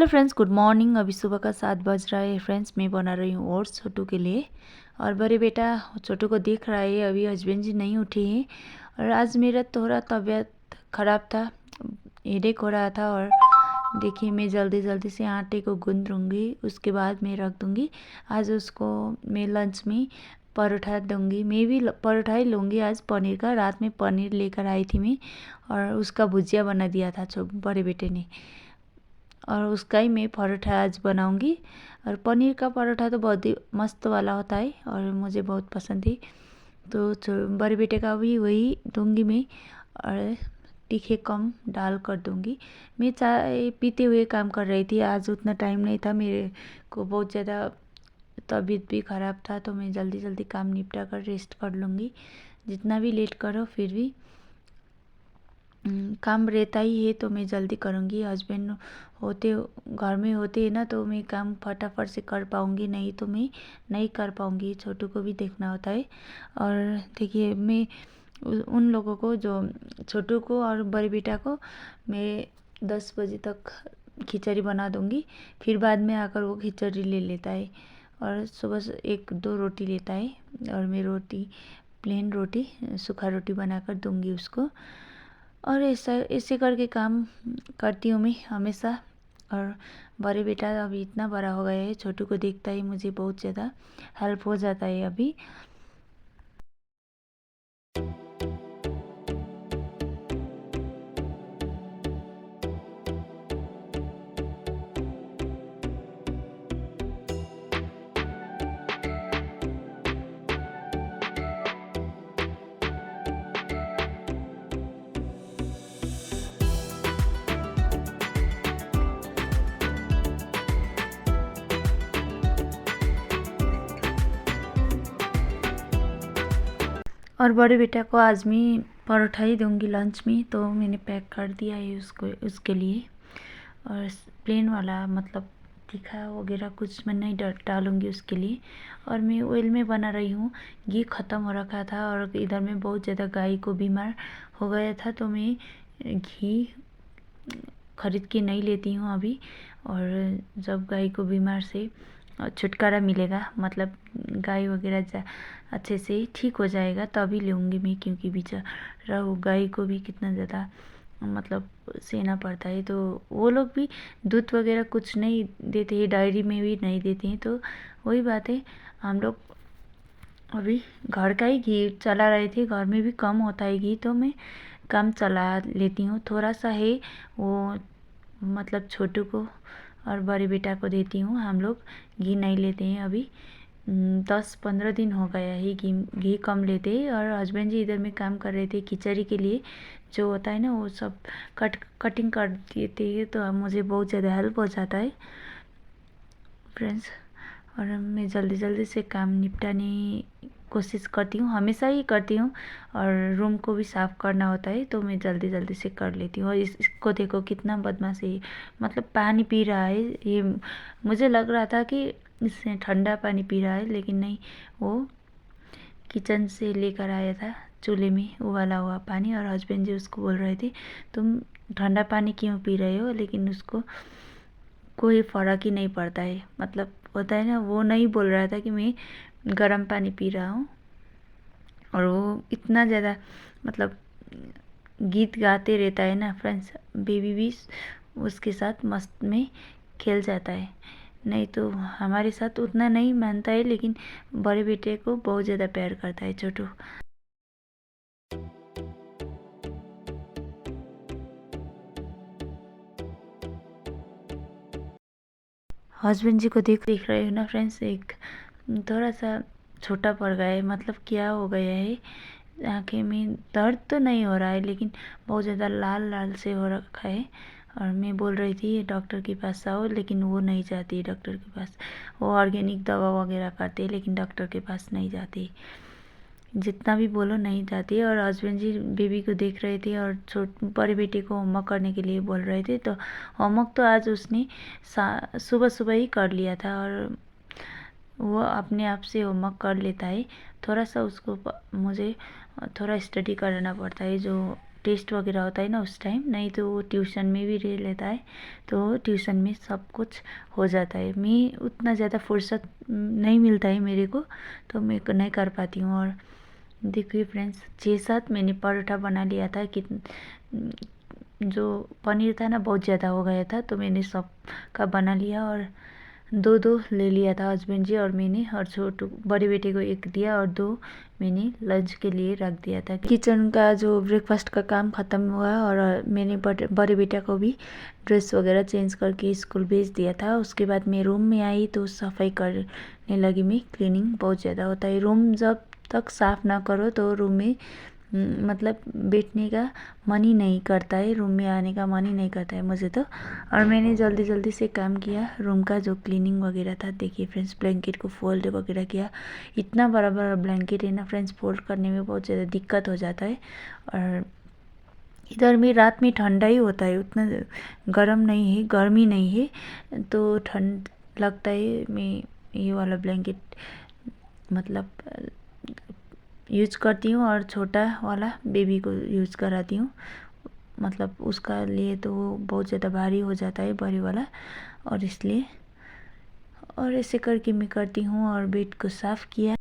Hello friends, good morning. अभी सुबह का 7 बज रहा है फ्रेंड्स। मैं बना रही हूँ ओट्स छोटू के लिए। और बड़े बेटा छोटू को देख रहा है। अभी हस्बैंड जी नहीं उठे हैं। और आज मेरा थोड़ा तबीयत ख़राब था, हेडेक हो रहा था। और देखिए, मैं जल्दी जल्दी से आटे को गूंद लूँगी, उसके बाद मैं रख दूँगी। आज उसको मैं लंच में परोठा दूँगी। मैं भी परोठा ही लूँगी आज, पनीर का। रात में पनीर लेकर आई थी मैं, और उसका भुजिया बना दिया था बड़े बेटे ने, और उसका ही मैं परोठा आज बनाऊंगी। और पनीर का परोठा तो बहुत ही मस्त वाला होता है और मुझे बहुत पसंद है। तो बड़े बेटे का भी वही दूंगी मैं, और तीखे कम डाल कर दूंगी। मैं चाय पीते हुए काम कर रही थी। आज उतना टाइम नहीं था मेरे को, बहुत ज़्यादा तबीयत भी ख़राब था। तो मैं जल्दी जल्दी काम निपटा कर रेस्ट कर लूँगी। जितना भी लेट करो फिर भी काम रहता ही है, तो मैं जल्दी करूँगी। हस्बैंड होते घर में होते हैं ना, तो मैं काम फटाफट से कर पाऊँगी, नहीं तो मैं नहीं कर पाऊँगी। छोटू को भी देखना होता है। और देखिए, मैं उन लोगों को, जो छोटू को और बड़े बेटा को, मैं 10 बजे तक खिचड़ी बना दूँगी। फिर बाद में आकर वो खिचड़ी ले लेता है, और सुबह से 1-2 रोटी लेता है। और मैं रोटी, प्लेन रोटी, सूखा रोटी बनाकर दूँगी उसको। और ऐसा ऐसे करके काम करती हूँ मैं हमेशा। और बड़े बेटा अभी इतना बड़ा हो गया है, छोटू को देखता ही मुझे बहुत ज़्यादा हेल्प हो जाता है अभी। और बड़े बेटा को आज मैं परोठा ही दूँगी लंच में, तो मैंने पैक कर दिया है उसको, उसके लिए। और प्लेन वाला, मतलब तीखा वगैरह कुछ मैं नहीं डालूँगी उसके लिए। और मैं ऑयल में बना रही हूँ। घी ख़त्म हो रखा था, और इधर में बहुत ज़्यादा गाय को बीमार हो गया था, तो मैं घी खरीद के नहीं लेती हूँ अभी। और जब गाय को बीमार से छुटकारा मिलेगा, मतलब गाय वगैरह अच्छे से ठीक हो जाएगा, तभी लूँगी मैं। क्योंकि बेचारा वो गाय को भी कितना ज़्यादा, मतलब सहना पड़ता है। तो वो लोग भी दूध वगैरह कुछ नहीं देते हैं, डायरी में भी नहीं देते हैं। तो वही बात है, हम लोग अभी घर का ही घी चला रहे थे। घर में भी कम होता है घी, तो मैं कम चला लेती हूँ। थोड़ा सा है वो, मतलब छोटू को और बड़े बेटा को देती हूँ। हम लोग घी नहीं लेते हैं अभी। 10-15 दिन हो गया है घी कम लेते हैं। और हस्बैंड जी इधर में काम कर रहे थे खिचड़ी के लिए, जो होता है ना, वो सब कटिंग कर देते हैं, तो मुझे बहुत ज़्यादा हेल्प हो जाता है फ्रेंड्स। और मैं जल्दी जल्दी से काम निपटाने कोशिश करती हूँ, हमेशा ही करती हूँ। और रूम को भी साफ़ करना होता है, तो मैं जल्दी जल्दी से कर लेती हूँ। और इसको देखो कितना बदमाश है, मतलब पानी पी रहा है ये। मुझे लग रहा था कि इससे ठंडा पानी पी रहा है, लेकिन नहीं, वो किचन से लेकर आया था चूल्हे में उबाला हुआ पानी। और हस्बैंड जी उसको बोल रहे थे, तुम ठंडा पानी क्यों पी रहे हो, लेकिन उसको कोई फ़र्क ही नहीं पड़ता है। मतलब होता है ना, वो नहीं बोल रहा था कि मैं गर्म पानी पी रहा हूँ। और वो इतना ज़्यादा, मतलब गीत गाते रहता है ना फ्रेंड्स। बेबी भी उसके साथ मस्त में खेल जाता है। नहीं तो हमारे साथ उतना नहीं मानता है, लेकिन बड़े बेटे को बहुत ज़्यादा प्यार करता है छोटू। हस्बैंड जी को देख रहे हो ना फ्रेंड्स, एक थोड़ा सा छोटा पड़ गया है। मतलब क्या हो गया है, आँखें में दर्द तो नहीं हो रहा है, लेकिन बहुत ज़्यादा लाल लाल से हो रखा है। और मैं बोल रही थी डॉक्टर के पास आओ, लेकिन वो नहीं जाती है डॉक्टर के पास। वो ऑर्गेनिक दवा वगैरह करते हैं, लेकिन डॉक्टर के पास नहीं जाती। जितना भी बोलो नहीं जाती है। और हस्बैंड जी बेबी को देख रहे थे, और बड़े बेटे को होमवर्क करने के लिए बोल रहे थे। तो होमवर्क तो आज उसने सुबह सुबह ही कर लिया था, और वो अपने आप से होमवर्क कर लेता है। थोड़ा सा उसको मुझे थोड़ा स्टडी कराना पड़ता है, जो टेस्ट वगैरह होता है ना उस टाइम, नहीं तो वो ट्यूशन में भी रह लेता है, तो ट्यूशन में सब कुछ हो जाता है। मैं उतना ज़्यादा फुर्सत नहीं मिलता है मेरे को, तो मैं नहीं कर पाती हूँ। और देखिए फ्रेंड्स, 6-7 मैंने पराठा बना लिया था। जो पनीर था ना बहुत ज़्यादा हो गया था, तो मैंने सब का बना लिया और दो दो ले लिया था हस्बैंड जी और मैंने, और छोटू बड़े बेटे को एक दिया और 2 मैंने लंच के लिए रख दिया था। किचन का जो ब्रेकफास्ट का काम ख़त्म हुआ और मैंने बड़े बेटा को भी ड्रेस वगैरह चेंज करके स्कूल भेज दिया था। उसके बाद मैं रूम में आई तो सफाई करने लगी मैं। क्लीनिंग बहुत ज़्यादा होता है, रूम जब तक साफ़ ना करो तो रूम में मतलब बैठने का मन ही नहीं करता है, रूम में आने का मन ही नहीं करता है मुझे तो। और मैंने जल्दी जल्दी से काम किया रूम का जो क्लीनिंग वगैरह था। देखिए फ्रेंड्स, ब्लैंकेट को फोल्ड वगैरह किया। इतना बड़ा बड़ा ब्लैंकेट है ना फ्रेंड्स, फोल्ड करने में बहुत ज़्यादा दिक्कत हो जाता है। और इधर में रात में ठंडा ही होता है, उतना गर्म नहीं है, गर्मी नहीं है, तो ठंड लगता है। मैं ये वाला ब्लैंकेट मतलब यूज करती हूँ और छोटा वाला बेबी को यूज़ कराती हूँ, मतलब उसका लिए तो वो बहुत ज़्यादा भारी हो जाता है बड़े वाला, और इसलिए। और ऐसे करके मैं करती हूँ और बेड को साफ़ किया।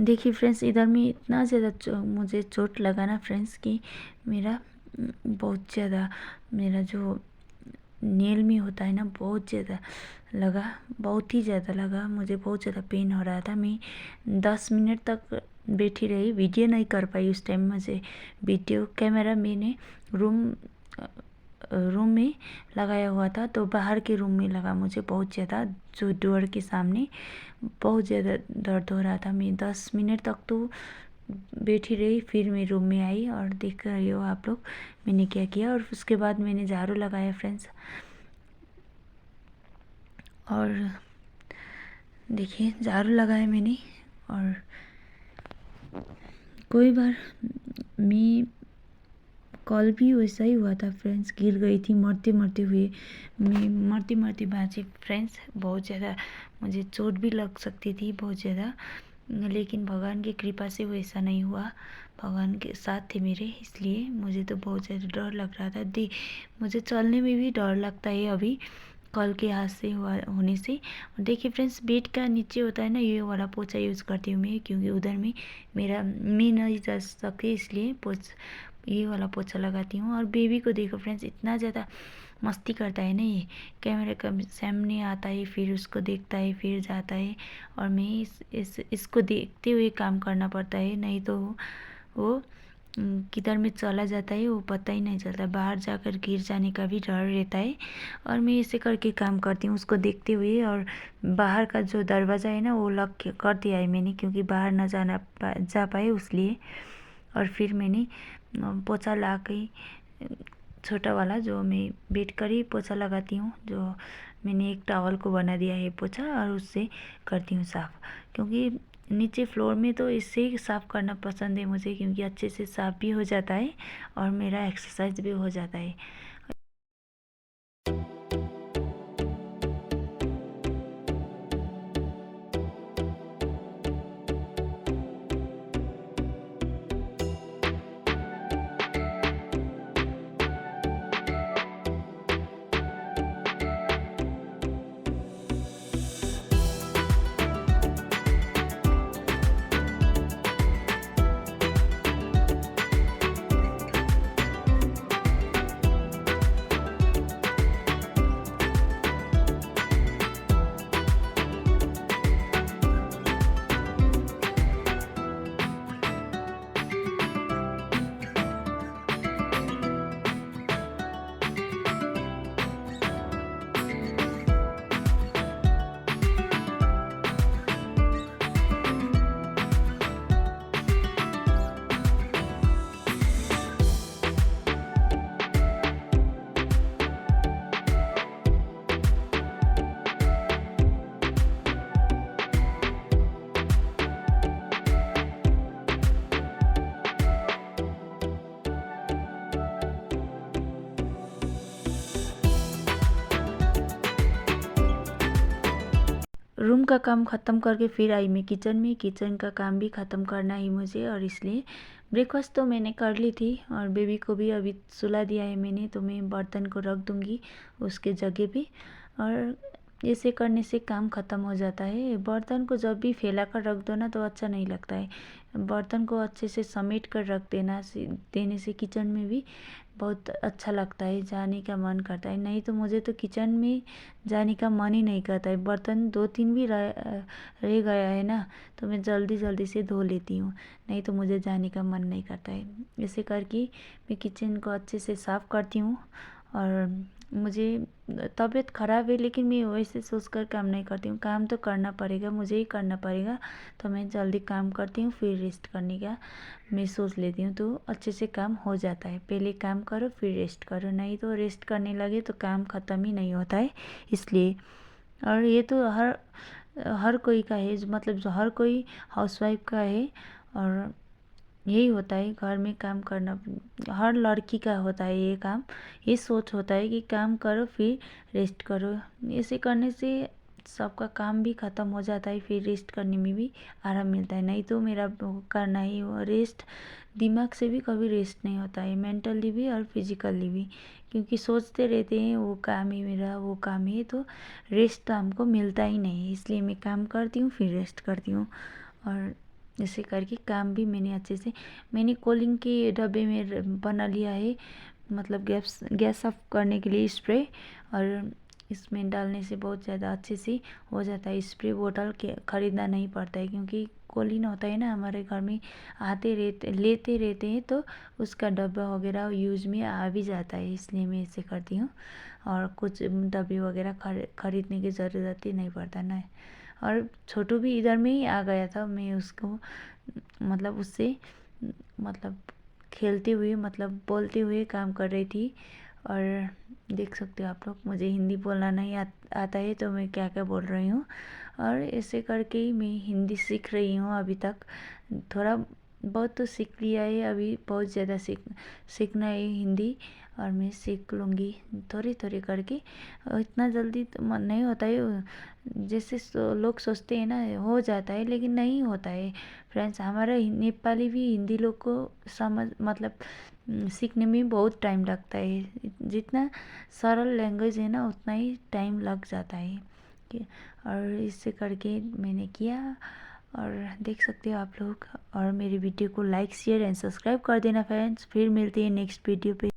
देखिए फ्रेंड्स, इधर में इतना ज़्यादा मुझे चोट लगा ना फ्रेंड्स कि मेरा बहुत ज़्यादा, मेरा जो नेल में होता है ना बहुत ज़्यादा लगा, बहुत ही ज़्यादा लगा। मुझे बहुत ज़्यादा पेन हो रहा था। मैं 10 मिनट तक बैठी रही, वीडियो नहीं कर पाई उस टाइम। मुझे वीडियो कैमरा मैंने रूम में लगाया हुआ था, तो बाहर के रूम में लगा मुझे बहुत ज़्यादा, जो डोर के सामने बहुत ज़्यादा दर्द हो रहा था। मैं 10 मिनट तक तो बैठी रही, फिर मैं रूम में आई और देख रही हो आप लोग मैंने क्या किया। और उसके बाद मैंने झाड़ू लगाया फ्रेंड्स। और देखिए झाड़ू लगाया मैंने। और कोई बार मैं कल भी वैसा ही हुआ था फ्रेंड्स, गिर गई थी मरते मरते हुए। मैं मरते मरते बाँची फ्रेंड्स। बहुत ज़्यादा मुझे चोट भी लग सकती थी बहुत ज़्यादा, लेकिन भगवान की कृपा से वैसा नहीं हुआ। भगवान के साथ थे मेरे, इसलिए मुझे तो बहुत ज़्यादा डर लग रहा था। मुझे चलने में भी डर लगता है अभी, कल के हाथ से होने से। और देखिए फ्रेंड्स, बेड का नीचे होता है ना, ये वाला पोछा यूज़ करती हूँ मैं, क्योंकि उधर में मेरा मैं नहीं जा सके, इसलिए ये वाला पोछा लगाती हूँ। और बेबी को देखो फ्रेंड्स, इतना ज़्यादा मस्ती करता है ना, ये कैमरे का सामने आता है, फिर उसको देखता है, फिर जाता है। और मैं इसको देखते हुए काम करना पड़ता है, नहीं तो वो किधर में चला जाता है वो पता ही नहीं चलता। बाहर जाकर गिर जाने का भी डर रहता है। और मैं ऐसे करके काम करती हूँ उसको देखते हुए। और बाहर का जो दरवाज़ा है ना वो लॉक कर दिया है मैंने, क्योंकि बाहर न जा पाए उसलिए। और फिर मैंने पोछा ला के, छोटा वाला जो मैं बेड कर ही पोछा लगाती हूँ, जो मैंने एक टॉवल को बना दिया है पोछा, और उससे करती हूँ साफ़। क्योंकि नीचे फ्लोर में तो इससे ही साफ़ करना पसंद है मुझे, क्योंकि अच्छे से साफ़ भी हो जाता है और मेरा एक्सरसाइज भी हो जाता है। रूम का काम ख़त्म करके फिर आई मैं किचन में। किचन का काम भी ख़त्म करना ही मुझे, और इसलिए ब्रेकफास्ट तो मैंने कर ली थी और बेबी को भी अभी सुला दिया है मैंने। तो मैं बर्तन को रख दूँगी उसके जगह पे, और ऐसे करने से काम ख़त्म हो जाता है। बर्तन को जब भी फैला कर रख दो ना तो अच्छा नहीं लगता है। बर्तन को अच्छे से समेट कर रख देने से किचन में भी बहुत अच्छा लगता है, जाने का मन करता है। नहीं तो मुझे तो किचन में जाने का मन ही नहीं करता है। बर्तन 2-3 भी रह गया है ना तो मैं जल्दी जल्दी से धो लेती हूँ, नहीं तो मुझे जाने का मन नहीं करता है। ऐसे करके मैं किचन को अच्छे से साफ़ करती हूँ। और मुझे तबीयत ख़राब है लेकिन मैं वैसे सोचकर काम नहीं करती हूँ, काम तो करना पड़ेगा, मुझे ही करना पड़ेगा। तो मैं जल्दी काम करती हूँ, फिर रेस्ट करने का मैं सोच लेती हूँ, तो अच्छे से काम हो जाता है। पहले काम करो फिर रेस्ट करो, नहीं तो रेस्ट करने लगे तो काम ख़त्म ही नहीं होता है, इसलिए। और ये तो हर कोई का है, मतलब जो हर कोई हाउसवाइफ का है, और यही होता है घर में काम करना। हर लड़की का होता है ये काम, ये सोच होता है कि काम करो फिर रेस्ट करो। ऐसे करने से सबका काम भी ख़त्म हो जाता है, फिर रेस्ट करने में भी आराम मिलता है। नहीं तो मेरा करना ही वो रेस्ट, दिमाग से भी कभी रेस्ट नहीं होता है, मेंटली भी और फिजिकली भी, क्योंकि सोचते रहते हैं वो काम है मेरा, वो काम है, तो रेस्ट तो हमको मिलता ही नहीं है। इसलिए मैं काम करती हूँ फिर रेस्ट करती हूँ। और ऐसे करके काम भी मैंने कॉलिंग के डब्बे में बना लिया है, मतलब गैस साफ करने के लिए स्प्रे। और इसमें डालने से बहुत ज़्यादा अच्छे से हो जाता है। स्प्रे बोतल के ख़रीदना नहीं पड़ता है, क्योंकि कॉलिन होता है ना हमारे घर में, लेते रहते हैं, तो उसका डब्बा वगैरह यूज में आ भी जाता है, इसलिए मैं ऐसे करती हूँ। और कुछ डब्बे वगैरह खरीदने की ज़रूरत ही नहीं पड़ता ना। और छोटू भी इधर में ही आ गया था, मैं उसको मतलब उससे मतलब खेलते हुए, मतलब बोलते हुए काम कर रही थी। और देख सकते हो आप लोग, मुझे हिंदी बोलना नहीं आता है तो मैं क्या क्या बोल रही हूँ। और ऐसे करके ही मैं हिंदी सीख रही हूँ अभी तक। थोड़ा बहुत तो सीख लिया है, अभी बहुत ज़्यादा सीखना है हिंदी, और मैं सीख लूँगी थोड़ी थोड़ी करके। इतना जल्दी तो मन नहीं होता है, जैसे लोग सोचते हैं ना हो जाता है, लेकिन नहीं होता है फ्रेंड्स। हमारा नेपाली भी हिंदी लोग को समझ मतलब सीखने में बहुत टाइम लगता है। जितना सरल लैंग्वेज है ना उतना ही टाइम लग जाता है। और इससे करके मैंने किया, और देख सकते हो आप लोग। और मेरी वीडियो को लाइक शेयर एंड सब्सक्राइब कर देना फ्रेंड्स। फिर मिलते हैं नेक्स्ट वीडियो पे।